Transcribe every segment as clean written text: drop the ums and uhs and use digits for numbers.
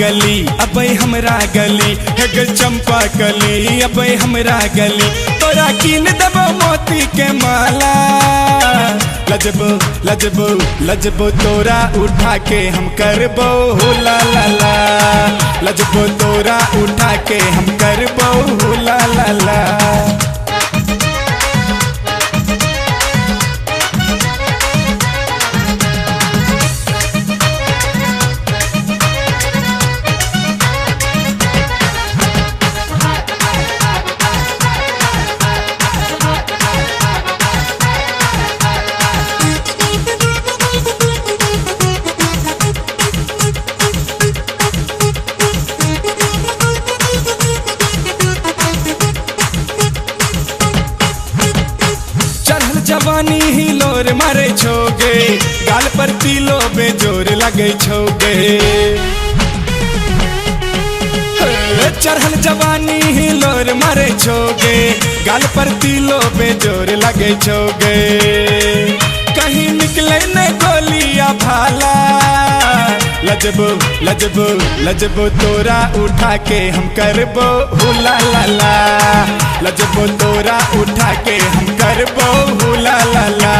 गली अबे हमरा गली हेग चंपा कली अबे हमरा गली तोरा कीन देबो मोती के माला लजबो लजबो लजबो तोरा उठा के हम करबो ला ला ला लजबो तोरा उठा के हम करबो ला ला ला। जवानी ही लोर मारे छोगे गाल पर तिलो बेजोर लगे छोगे चढ़ल जवानी ही लोर मारे छोगे गाल पर तिलो बेजोर लगे छोगे कहीं निकले न गोलियां भाला लजबो लजबो लजबो तोरा उठा के हम करबो ला ला ला लजबो तोरा उठा के हम करबो ला ला ला।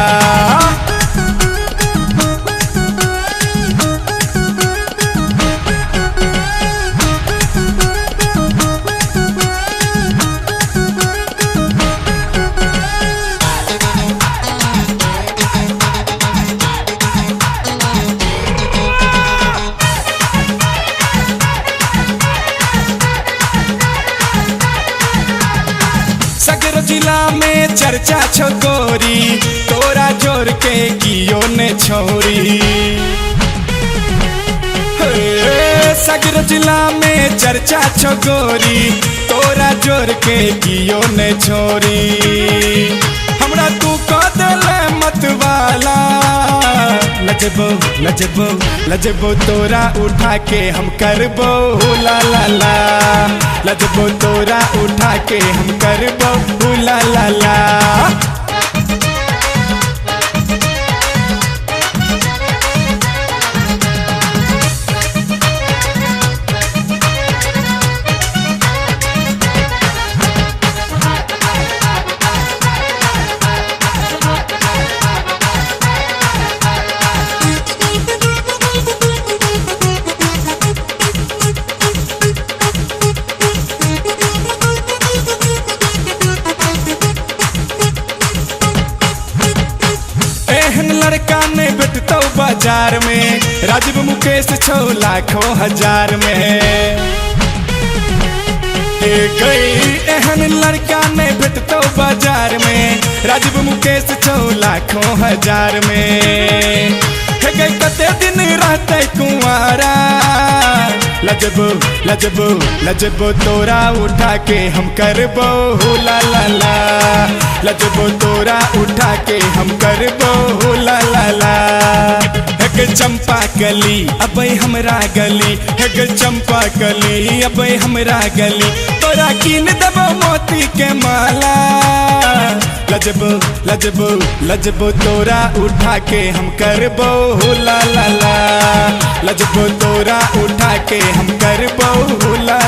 सगरो जिला में चर्चा छो गोरी तोरा जोर के कियो ने छोरी सगरो जिला में चर्चा छो गोरी तोरा जोर के कियो ने छोरी हमरा तू को दिले मत वाला लजबो लजबो लजबो तोरा उठा के हम करबो ला ला ला लजबो तोरा उठा के हम करबो ला ला ला। लड़का ने बिटतो बाजार में राजीव मुकेश 6 लाखों हजार में गई एहन लड़का ने बिटतो बाजार में राजीव मुकेश 6 लाखों हजार में गई कते दिन रहते कुंवारा लजबो लजबो लजबो तोरा उठा के हम करबो ला ला ला लजबो तोरा उठा के हम करबो ला ला ला। हेग चंपा कली अबे हमरा गली हेग चंपा कली अबे हमरा गली तोरा कीन देबो मोती के माला लजबो लजबो लजबो तोरा उठा के हम करबो ला ला ला लजबो तोरा उठा के हम करबो ला